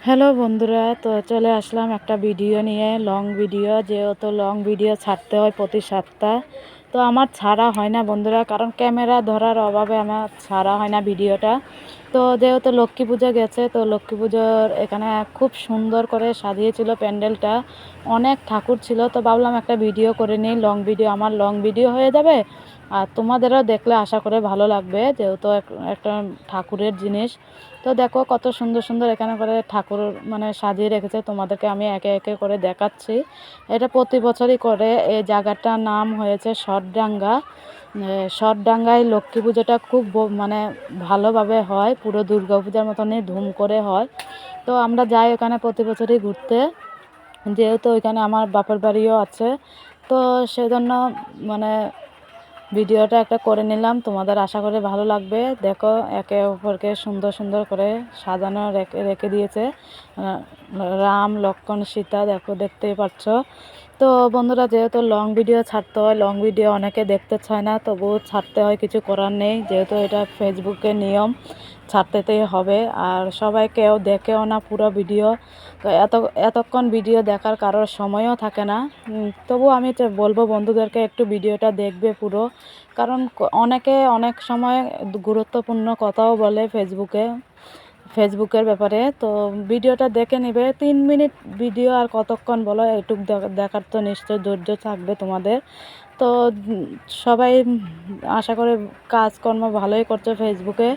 Hello বন্ধুরা, তো চলে আসলাম একটা ভিডিও নিয়ে, লং ভিডিও। যেহেতু লং ভিডিও ছাড়তে হয় প্রতি সপ্তাহ, তো আমার ছাড়া হয় না বন্ধুরা, কারণ ক্যামেরা ধরার অভাবে আমার ছাড়া হয় না ভিডিওটা। তো যেহেতু লক্ষ্মী পুজো গেছে, তো লক্ষ্মী পুজোর এখানে খুব সুন্দর করে সাজিয়েছিল প্যান্ডেলটা, অনেক ঠাকুর ছিল। তো ভাবলাম একটা ভিডিও করে নিই, লং ভিডিও, আমার লং ভিডিও হয়ে যাবে আর তোমাদেরও দেখলে আশা করে ভালো লাগবে, যেহেতু একটা ঠাকুরের জিনিস। তো দেখো কত সুন্দর সুন্দর এখানে করে ঠাকুর মানে সাজিয়ে রেখেছে, তোমাদেরকে আমি একে একে করে দেখাচ্ছি। এটা প্রতি বছরই করে। এই জায়গাটার নাম হয়েছে সরডাঙ্গা। সরডাঙ্গায় লক্ষ্মী পুজোটা খুব মানে ভালোভাবে হয়, পুরো দুর্গা পূজার মতনই ধুম করে হয়। তো আমরা যাই ওখানে প্রতি বছরই ঘুরতে, যেহেতু ওইখানে আমার বাপের বাড়িও আছে। তো সেজন্য মানে ভিডিওটা একটা করে নিলাম, তোমাদের আশা করে ভালো লাগবে। দেখো একে অপরকে সুন্দর সুন্দর করে সাজানো রেখে রেখে দিয়েছে, রাম লক্ষ্মণ সীতা, দেখো দেখতেই পাচ্ছ। তো বন্ধুরা, যেহেতু লং ভিডিও ছাড়তে হয়, লং ভিডিও অনেকে দেখতে চায় না, তবুও ছাড়তে হয়, কিছু করার নেই, যেহেতু এটা ফেসবুকের নিয়ম, ছাড়তেই হবে। আর সবাই কেউ দেখেও না পুরো ভিডিও, তো এতক্ষণ ভিডিও দেখার কারোর সময়ও থাকে না। তবু আমি বলবো বন্ধুদেরকে একটু ভিডিওটা দেখবে পুরো, কারণ অনেকে অনেক সময় গুরুত্বপূর্ণ কথাও বলে ফেসবুকের ব্যাপারে। তো ভিডিওটা দেখে নেবে, 3 মিনিট ভিডিও, আর কতক্ষণ বলো, এইটুক দেখার তো নিশ্চয় ধৈর্য থাকবে তোমাদের। তো সবাই আশা করে কাজকর্ম ভালোই করছে ফেসবুকে।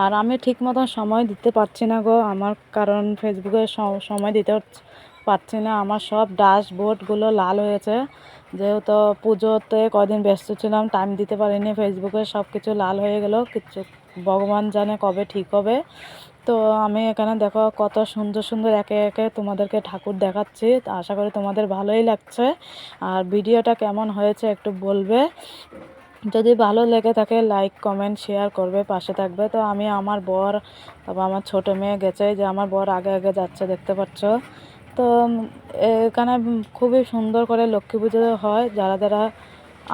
আর আমি ঠিক মতন সময় দিতে পারছি না গো, আমার কারণ ফেসবুকে সময় দিতে পারছি না, আমার সব ড্যাশবোর্ডগুলো লাল হয়েছে। যেহেতু পুজোতে কদিন ব্যস্ত ছিলাম, টাইম দিতে পারিনি ফেসবুকে, সব কিছু লাল হয়ে গেল, কিছু ভগবান জানে কবে ঠিক হবে। তো আমি এখানে দেখো কত সুন্দর সুন্দর একে একে তোমাদেরকে ঠাকুর দেখাচ্ছি, আশা করি তোমাদের ভালোই লাগছে। আর ভিডিওটা কেমন হয়েছে একটু বলবে, যদি ভালো লেগে থাকে লাইক কমেন্ট শেয়ার করবে, পাশে থাকবে। তো আমি আমার বর, তারপর আমার ছোটো মেয়ে গেছে, যে আমার বর আগে আগে যাচ্ছে, দেখতে পাচ্ছ। তো এখানে খুবই সুন্দর করে লক্ষ্মী পুজো হয়, যারা যারা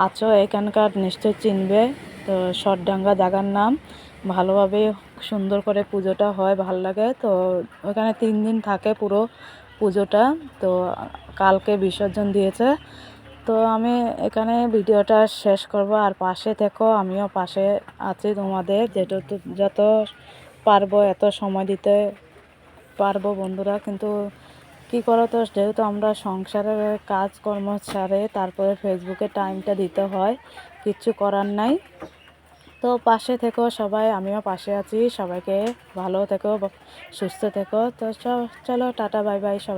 আছো এখানকার নিশ্চয় চিনবে। তো সরডাঙ্গা জায়গার নাম, ভালোভাবে সুন্দর করে পুজোটা হয়, ভাল লাগে। তো ওখানে 3 দিন থাকে পুরো পুজোটা। তো কালকে বিসর্জন দিয়েছে। তো আমি এখানে ভিডিওটা শেষ করব, আর পাশে থেকো, আমিও পাশে আছি তোমাদের, যত পারবো এত সময় দিতে পারবো বন্ধুরা। কিন্তু কী করো, তো যেহেতু আমরা সংসারের কাজকর্ম ছাড়ে তারপরে ফেসবুকে টাইমটা দিতে হয়, কিচ্ছু করার নাই। তো পাশে থেকো সবাই, আমিও পাশে আছি, সবাইকে ভালো থেকো, সুস্থ থেকো। তো চলো টাটা বাই বাই সবাই।